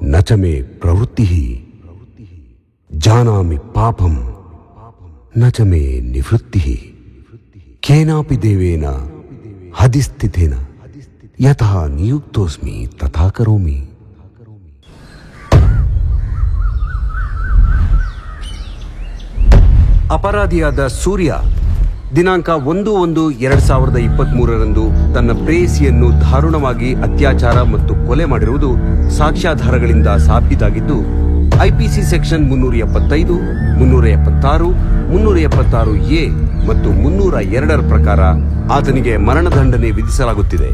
न च मे प्रवृत्तिः जानामि पापं न च मे निवृत्तिः केनापि देवेन हदिस्थितेन यथा नियुक्तोऽस्मि तथा करोमि. ಅಪರಾಧಿಯಾದ ಸೂರ್ಯ ದಿನಾಂಕ 1/1/2023 ತನ್ನ ಪ್ರೇಯಸಿಯನ್ನು ದಾರುಣವಾಗಿ ಅತ್ಯಾಚಾರ ಮತ್ತು ಕೊಲೆ ಮಾಡಿರುವುದು ಸಾಕ್ಷ್ಯಾಧಾರಗಳಿಂದ ಸಾಬೀತಾಗಿದ್ದು ಐಪಿಸಿ ಸೆಕ್ಷನ್ 375, 376, 376A ಮತ್ತು 302 ಪ್ರಕಾರ ಆತನಿಗೆ ಮರಣದಂಡನೆ ವಿಧಿಸಲಾಗುತ್ತಿದೆ.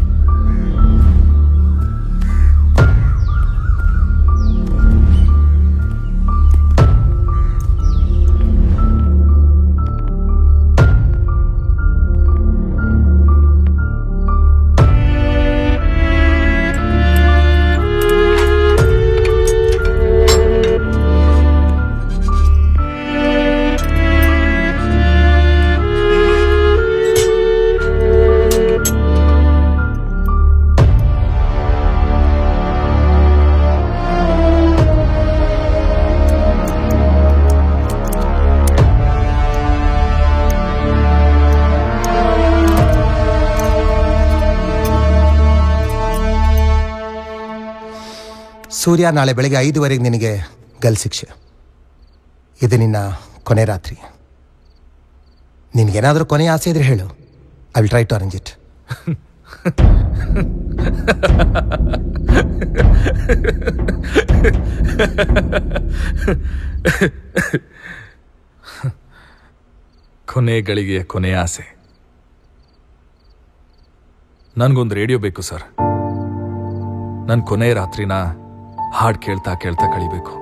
ಸೂರ್ಯ, ನಾಳೆ ಬೆಳಗ್ಗೆ 5 ನಿನಗೆ ಗಲ್ ಶಿಕ್ಷೆ. ಇದು ನಿನ್ನ ಕೊನೆ ರಾತ್ರಿ. ನಿನಗೇನಾದರೂ ಕೊನೆ ಆಸೆ ಇದ್ರೆ ಹೇಳು. I will try to arrange it. ಕೊನೆಗಳಿಗೆ ಕೊನೆ ಆಸೆ. ನನಗೊಂದು ರೇಡಿಯೋ ಬೇಕು ಸರ್. ನನ್ನ ಕೊನೆ ರಾತ್ರಿನ ಹಾಡು ಕೇಳ್ತಾ ಕೇಳ್ತಾ ಕಳಿಬೇಕು.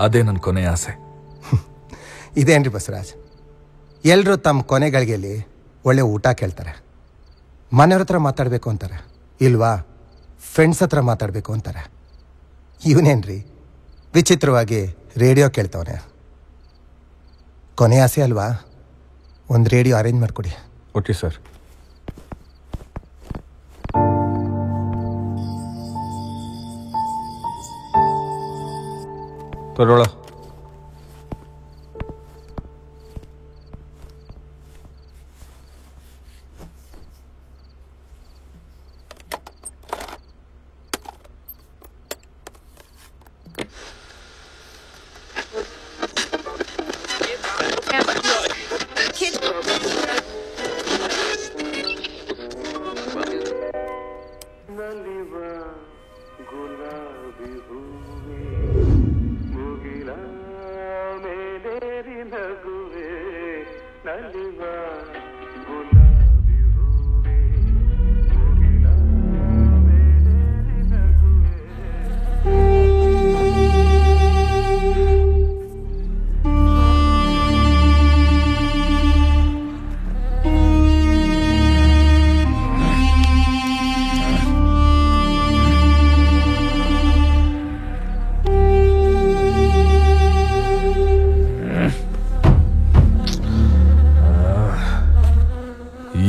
ಅದೇ ನನ್ನ ಕೊನೆ ಆಸೆ. ಇದೇನ್ರಿ ಬಸವರಾಜ್, ಎಲ್ಲರೂ ತಮ್ಮ ಕೊನೆಗಳಿಗೆಯಲ್ಲಿ ಒಳ್ಳೆ ಊಟ ಕೇಳ್ತಾರೆ, ಮನೆಯವ್ರ ಹತ್ರ ಮಾತಾಡಬೇಕು ಅಂತಾರೆ, ಇಲ್ವಾ ಫ್ರೆಂಡ್ಸ್ ಹತ್ರ ಮಾತಾಡಬೇಕು ಅಂತಾರೆ. ಇವನೇನ್ರಿ ವಿಚಿತ್ರವಾಗಿ ರೇಡಿಯೋ ಕೇಳ್ತವನೆ. ಕೊನೆ ಆಸೆ ಅಲ್ವಾ, ಒಂದು ರೇಡಿಯೋ ಅರೇಂಜ್ ಮಾಡಿಕೊಡಿ. Okay sir. ತಗೊಳ್ಳ.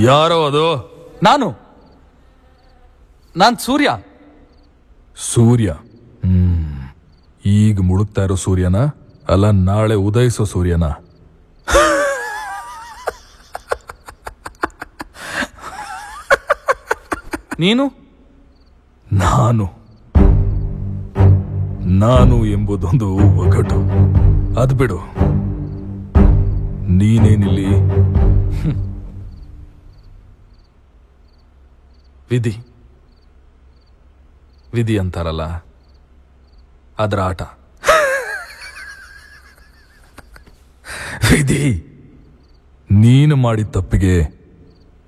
ಯಾರೋ ಅದು? ನಾನು ಸೂರ್ಯ. ಸೂರ್ಯ? ಈಗ ಮುಳುಗ್ತಾ ಇರೋ ಸೂರ್ಯನ ಅಲ್ಲ, ನಾಳೆ ಉದಯಿಸೋ ಸೂರ್ಯನ? ನೀನು? ನಾನು ಎಂಬುದೊಂದು ಒಗಟು. ಅದ್ ಬಿಡು, ನೀನೇನಿಲ್ಲಿ? ವಿಧಿ ಅಂತಾರಲ್ಲ, ಅದರ ಆಟ. ವಿಧಿ ನೀನು ಮಾಡಿದ ತಪ್ಪಿಗೆ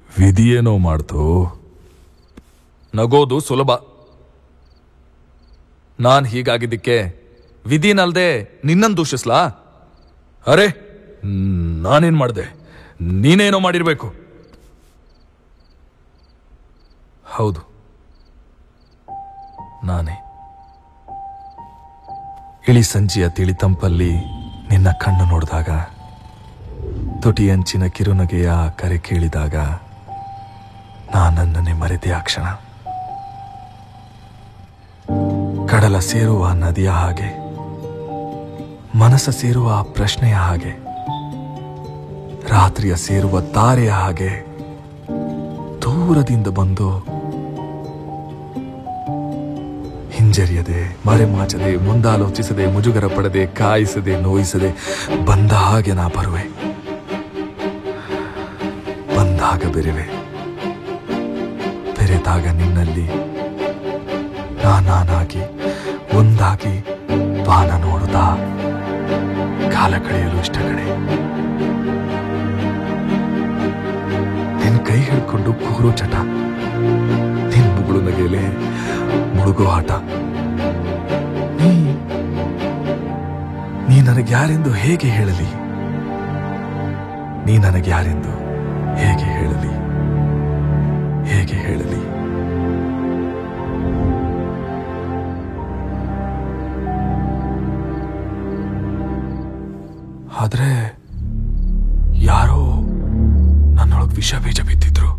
ವಿಧಿಯೇನೋ ಮಾಡ್ತು. ನಗೋದು ಸುಲಭ. ನಾನ್ ಹೀಗಾಗಿದ್ದಕ್ಕೆ ವಿಧಿನಲ್ದೆ ನಿನ್ನನ್ನು ದೂಷಿಸ್ಲಾ? ಅರೆ, ನಾನೇನ್ ಮಾಡ್ದೆ? ನೀನೇನೋ ಮಾಡಿರ್ಬೇಕು. ಹೌದು, ನಾನೇ. ಇಳಿ ಸಂಜೆಯ ತಿಳಿತಂಪಲ್ಲಿ ನಿನ್ನ ಕಣ್ಣು ನೋಡಿದಾಗ, ತುಟಿಯಂಚಿನ ಕಿರುನಗೆಯ ಕರೆ ಕೇಳಿದಾಗ ನಾನನ್ನೇ ಮರೆತೆ ಆ ಕ್ಷಣ. ಕಡಲ ಸೇರುವ ನದಿಯ ಹಾಗೆ, ಮನಸ್ಸ ಸೇರುವ ಪ್ರಶ್ನೆಯ ಹಾಗೆ, ರಾತ್ರಿಯ ಸೇರುವ ತಾರೆಯ ಹಾಗೆ ದೂರದಿಂದ ಬಂದು ಹಿಂಜರಿಯದೆ, ಮರೆಮಾಚದೆ, ಮುಂದಾಲೋಚಿಸದೆ, ಮುಜುಗರ ಪಡದೆ, ಕಾಯಿಸದೆ, ನೋಯಿಸದೆ ಬಂದ ಹಾಗೆ ನಾ ಬರುವೆ. ಬಂದಾಗ ಬೆರೆವೆ, ಬೆರೆತಾಗ ನಿನ್ನಲ್ಲಿ ನಾನಾಗಿ ಒಂದಾಗಿ ಬಾನ ನೋಡುತ್ತಾ ಕಾಲ ಕಳೆಯಲು ಇಷ್ಟ ಕಡೆ. ನಿನ್ ಕೈ ಹಿಡ್ಕೊಂಡು ಕೂರೋ ಚಟ, ನಿನ್ ಮುಗುಳು ನಗೆಲೆ ಮುಳುಗೋ ಆಟ. ನೀ ನನಗ್ಯಾರೆಂದು ಹೇಗೆ ಹೇಳಲಿ? ನೀ ನನಗ್ಯಾರೆಂದು ಹೇಗೆ ಹೇಳಲಿ? ಹೇಗೆ ಹೇಳಲಿ? ಆದ್ರೆ ಯಾರೋ ನನ್ನೊಳಗ್ ವಿಷ ಬೀಜ ಬಿತ್ತಿದ್ರು.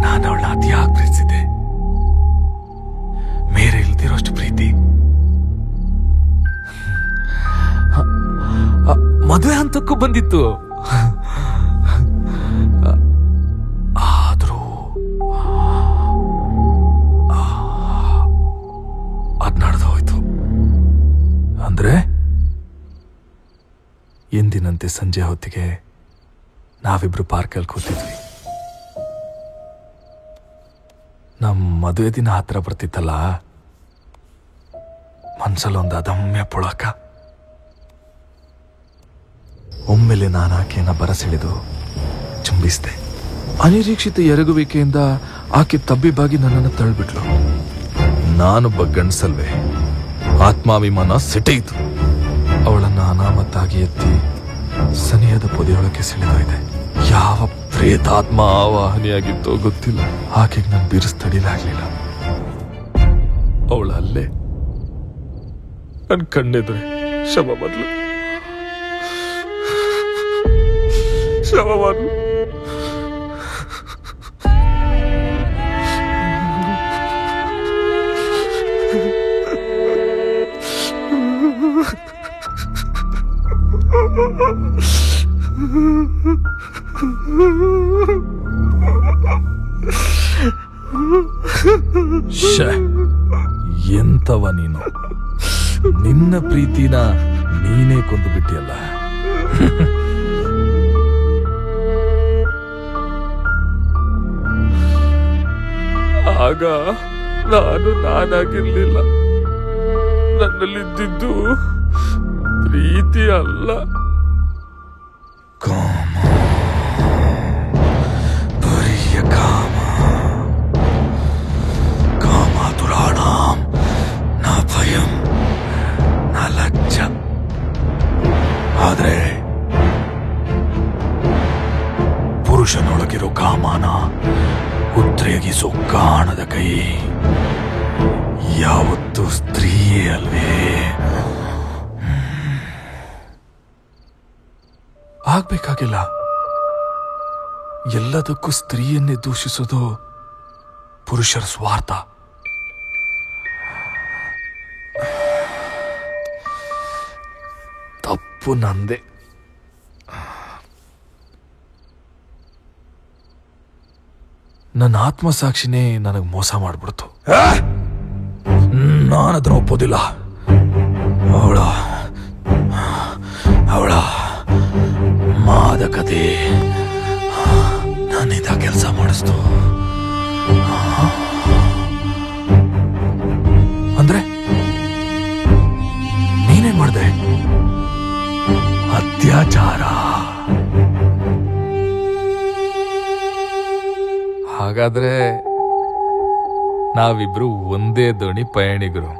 ನಾನು ಅವಳನ್ನ ಅತಿಯಾಗಿ ಪ್ರೀತಿಸಿದ್ದೆ. ಮೇರೆ ಇಲ್ದಿರೋಷ್ಟು ಪ್ರೀತಿ. ಮದುವೆ ಹಂತಕ್ಕೂ ಬಂದಿತ್ತು. ಆದ್ರೂ ಅದ್ ನಡೆದು ಹೋಯ್ತು. ಅಂದ್ರೆ ಎಂದಿನಂತೆ ಸಂಜೆ ಹೊತ್ತಿಗೆ ನಾವಿಬ್ರು ಪಾರ್ಕಲ್ಲಿ ಕೂತಿದ್ವಿ. ನಮ್ಮ ಮದುವೆ ದಿನ ಹತ್ರ ಬರ್ತಿತ್ತಲ್ಲ, ಮನ್ಸಲ್ಲೊಂದು ಅದಮ್ಯ ಪುಳಕ. ಒಮ್ಮೆಲೆ ನಾನು ಆಕೆಯನ್ನ ಬರಸೆಳೆದು ಚುಂಬಿಸಿದೆ. ಅನಿರೀಕ್ಷಿತ ಎರಗುವಿಕೆಯಿಂದ ಆಕೆ ತಬ್ಬಿಬಾಗಿ ನನ್ನನ್ನು ತಳ್ಳಿಬಿಟ್ಲು. ನಾನೊಬ್ಬ ಗಂಡಸಲ್ವೇ, ಆತ್ಮಾಭಿಮಾನ ಸೆಟೆಯಿತು. ಅವಳನ್ನ ಅನಾಮತ್ತಾಗಿ ಎತ್ತಿ ಸನಿಯದ ಪೊದೆಯೊಳಕ್ಕೆ ಸೆಳೆದೊಯ್ದೆ. ಯಾವ ಪ್ರೇತಾತ್ಮ ಆವಾಹನೆಯಾಗಿತ್ತೋ ಗೊತ್ತಿಲ್ಲ, ಆಕೆಗೆ ನಾನು ಬಿರುಸ್ತಡಿಲಾಗ್ಲಿಲ್ಲ. ಅವಳ ಅಲ್ಲೇ ನನ್ ಕಣ್ಣೆದ್ರೆ ಶವ ಬದಲು ಶವವಾದ್ಲು. ಎಂತವ ನೀನು? ನಿನ್ನ ಪ್ರೀತಿನ ನೀನೇ ಕೊಂದು ಬಿಟ್ಟಿಯಲ್ಲ. ಆಗ ನಾನು ನಾನಾಗಿರ್ಲಿಲ್ಲ. ನನ್ನಲ್ಲಿದ್ದಿದ್ದು ಪ್ರೀತಿ ಅಲ್ಲ, ಕಾಮ, ಬರಿಯ ಕಾಮ. ಕಾಮಾತುರಾಣಾಂ ನ ಭಯಂ ನ ಲಜ್ಜ. ಆದ್ರೆ ಪುರುಷನೊಳಗಿರೋ ಕಾಮನ ಉದ್ರೇಗಿಸೋ ಕಾಣದ ಕೈ ಯಾವತ್ತೂ ಸ್ತ್ರೀಯೇ ಅಲ್ವೇ? ಆಗ್ಬೇಕಾಗಿಲ್ಲ. ಎಲ್ಲದಕ್ಕೂ ಸ್ತ್ರೀಯನ್ನೇ ದೂಷಿಸೋದು ಪುರುಷರ ಸ್ವಾರ್ಥ. ತಪ್ಪು ನಂದೆ. ನನ್ನ ಆತ್ಮಸಾಕ್ಷಿನೇ ನನಗೆ ಮೋಸ ಮಾಡ್ಬಿಡ್ತು. ನಾನದನ್ನ ಒಪ್ಪೋದಿಲ್ಲ. ಅವಳ ಮಾದಕತೆ ನನ್ನಿಂದ ಕೆಲಸ ಮಾಡಿಸ್ತು. ಅಂದ್ರೆ ನೀನೇನ್ ಮಾಡ್ದೆ? ಅತ್ಯಾಚಾರ. ಹಾಗಾದ್ರೆ ನಾವಿಬ್ರು ಒಂದೇ ದೋಣಿ ಪಯಣಿಗರು.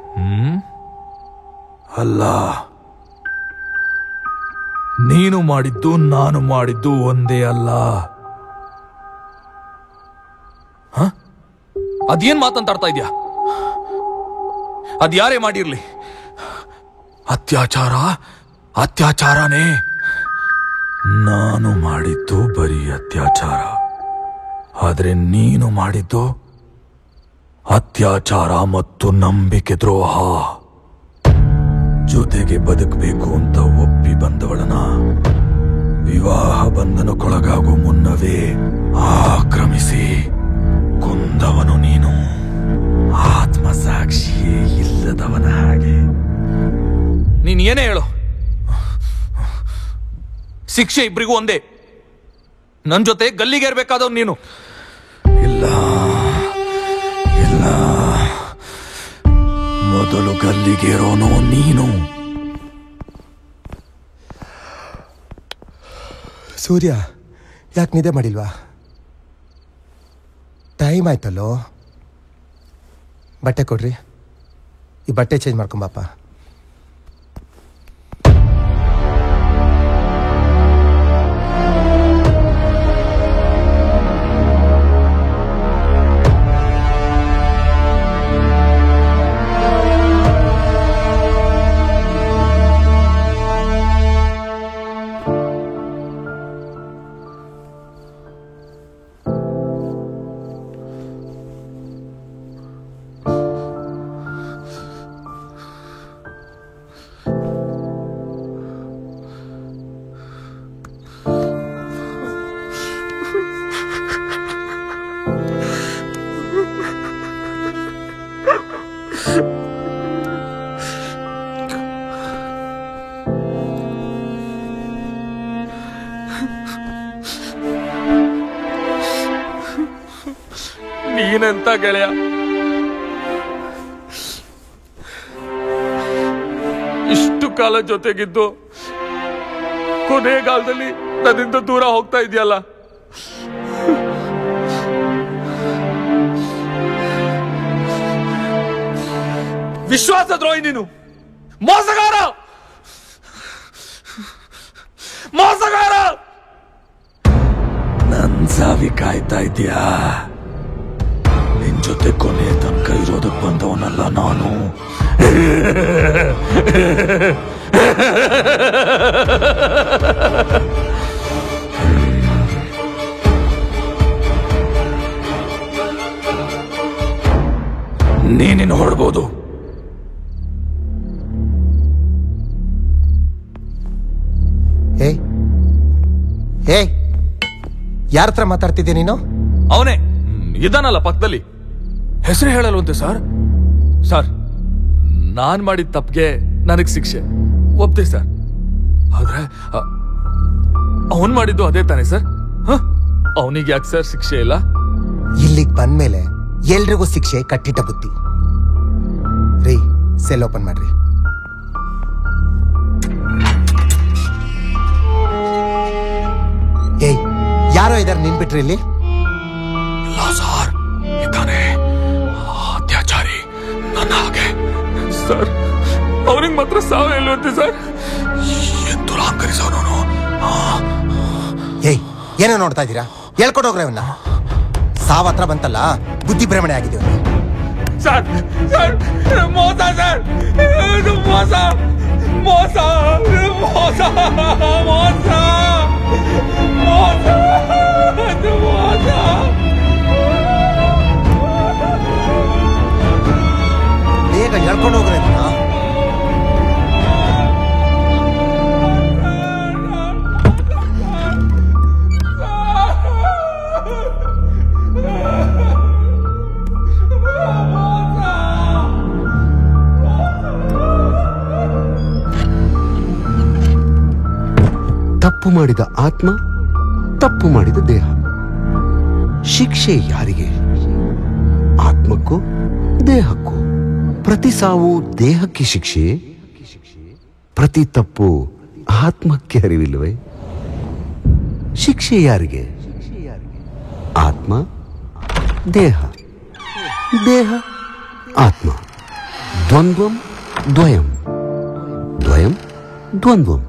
ಅಲ್ಲ, ನೀನು ಮಾಡಿದ್ದು ನಾನು ಮಾಡಿದ್ದು ಒಂದೇ ಅಲ್ಲ. ಅದೇನ್ ಮಾತಂತಾಡ್ತಾ ಇದ್ಯಾ? ಅದ್ಯಾರೇ ಮಾಡಿರ್ಲಿ, ಅತ್ಯಾಚಾರ ಅತ್ಯಾಚಾರನೇ. ನಾನು ಮಾಡಿದ್ದು ಬರೀ ಅತ್ಯಾಚಾರ. ಆದ್ರೆ ನೀನು ಮಾಡಿದ್ದು ಅತ್ಯಾಚಾರ ಮತ್ತು ನಂಬಿಕೆ ದ್ರೋಹ. ಜೊತೆಗೆ ಬದುಕಬೇಕು ಅಂತ ಒಪ್ಪಿ ಬಂದವಳನ ವಿವಾಹ ಬಂಧನಕ್ಕೊಳಗಾಗೋ ಮುನ್ನವೇ ಆಕ್ರಮಿಸಿ ಕೊಂದವನು ನೀನು. ಆತ್ಮಸಾಕ್ಷಿಯೇ ಇಲ್ಲದವನ ಹಾಗೆ. ನೀನ್ ಏನೇ ಹೇಳು, ಶಿಕ್ಷೆ ಇಬ್ರಿಗೂ ಒಂದೇ. ನನ್ ಜೊತೆ ಗಲ್ಲಿಗೇರ್ಬೇಕಾದವ್ ನೀನು. ಇಲ್ಲ ಇಲ್ಲ, ಮೊದಲು ಗಲ್ಲಿಗೇರೋನು ನೀನು. ಸೂರ್ಯ, ಯಾಕೆ ನಿದ್ದೆ ಮಾಡಿಲ್ವಾ? ಟೈಮ್ ಆಯ್ತಲ್ಲೋ. ಬಟ್ಟೆ ಕೊಡ್ರಿ, ಈ ಬಟ್ಟೆ ಚೇಂಜ್ ಮಾಡ್ಕೊಂಬಪ್ಪ. ನೀನೆಂತ ಗೆಳೆಯ, ಇಷ್ಟು ಕಾಲ ಜೊತೆಗಿದ್ದು ಕೊನೆಗಾಲದಲ್ಲಿ ನನ್ನಿಂದ ದೂರ ಹೋಗ್ತಾ ಇದೆಯಲ್ಲ. ವಿಶ್ವಾಸ ದ್ರೋಹಿ ನೀನು, ಮೋಸಗಾರ ಮೋಸಗಾರ. ನನ್ ಸಾವಿ ಕಾಯ್ತಾ ಇದೆಯಾ? ನಿನ್ ಜೊತೆ ಕೊನೆ ತನಕ ಇರೋದಕ್ಕೆ ಬಂದವನಲ್ಲ ನಾನು. ನೀನಿನ್ನು ಹೊರಡ್ಬೋದು. ಯಾರ ಹತ್ರ ಮಾತಾಡ್ತಿದ್ದೆ ನೀನು? ಅವನೇ ಇದಾನಲ್ಲ ಪಕ್ಕದಲ್ಲಿ. ಹೆಸರು ಹೇಳಲ್ವಂತೆ ಸರ್. ಸರ್, ನಾನ್ ಮಾಡಿದ ತಪ್ಪಿಗೆ ನನಗ್ ಶಿಕ್ಷೆ ಒಪ್ತೆ ಸರ್. ಆದ್ರೆ ಅವನ್ ಮಾಡಿದ್ದು ಅದೇ ತಾನೆ ಸರ್. ಅವನಿಗೆ ಯಾಕೆ ಸರ್ ಶಿಕ್ಷೆ ಇಲ್ಲ? ಇಲ್ಲಿಗೆ ಬಂದ್ಮೇಲೆ ಎಲ್ರಿಗೂ ಶಿಕ್ಷೆ ಕಟ್ಟಿಟ್ಟ ಬುದ್ಧಿ. ರೀ, ಸೆಲ್ ಓಪನ್ ಮಾಡ್ರಿ. ಏಯ್, ಯಾರೋ ಇದಾರೆ ನಿನ್ ಬಿಟ್ರಿ ಇಲ್ಲಿ? ಸರ್ ಇದ್ದಾನೆ, ಅತ್ಯಾಚಾರಿ ನನ್ನ ಹಾಗೆ. ಸರ್, ಅವನಿಗೆ ಮಾತ್ರ ಸಾವ ಇಲ್ವಂತೆ ಸರ್. ಎಂದು ಅಹಂಕರಿಸೋನು. ಏಯ್, ಏನೋ ನೋಡ್ತಾ ಇದ್ದೀರಾ? ಹೇಳ್ಕೊಡೋಗ್ರೆ ಅವನ್ನ. ಸಾವ ಹತ್ರ ಬಂತಲ್ಲ, ಬುದ್ಧಿ ಭ್ರಮಣೆ ಆಗಿದೆ ಅವನಿಗೆ. ಸರ್ ಸರ್, ಮೋಸ ಸರ್, ಮೋಸ ಮೋಸ ಮೋಸ ಮೋಸ ಮೋಸ ಮೋಸ. ಬೇಗ ಹೇಳ್ಕೊಂಡು ಹೋಗ್ರೆ ಅದನ್ನ. ತಪ್ಪು ಮಾಡಿದ ಆತ್ಮ, ತಪ್ಪು ಮಾಡಿದ ದೇಹ. ಶಿಕ್ಷೆ ಯಾರಿಗೆ? ಆತ್ಮಕ್ಕೂ ದೇಹಕ್ಕೂ. ಪ್ರತಿ ಸಾವು ದೇಹಕ್ಕೆ ಶಿಕ್ಷೆ, ಪ್ರತಿ ತಪ್ಪು ಆತ್ಮಕ್ಕೆ ಅರಿವಿಲ್ವೇ? ಶಿಕ್ಷೆ ಯಾರಿಗೆ? ಆತ್ಮ, ದೇಹ, ದೇಹ, ಆತ್ಮ. ದ್ವಂದ್ವಂ ದ್ವಯಂ, ದ್ವಯಂ ದ್ವಂದ್ವಂ.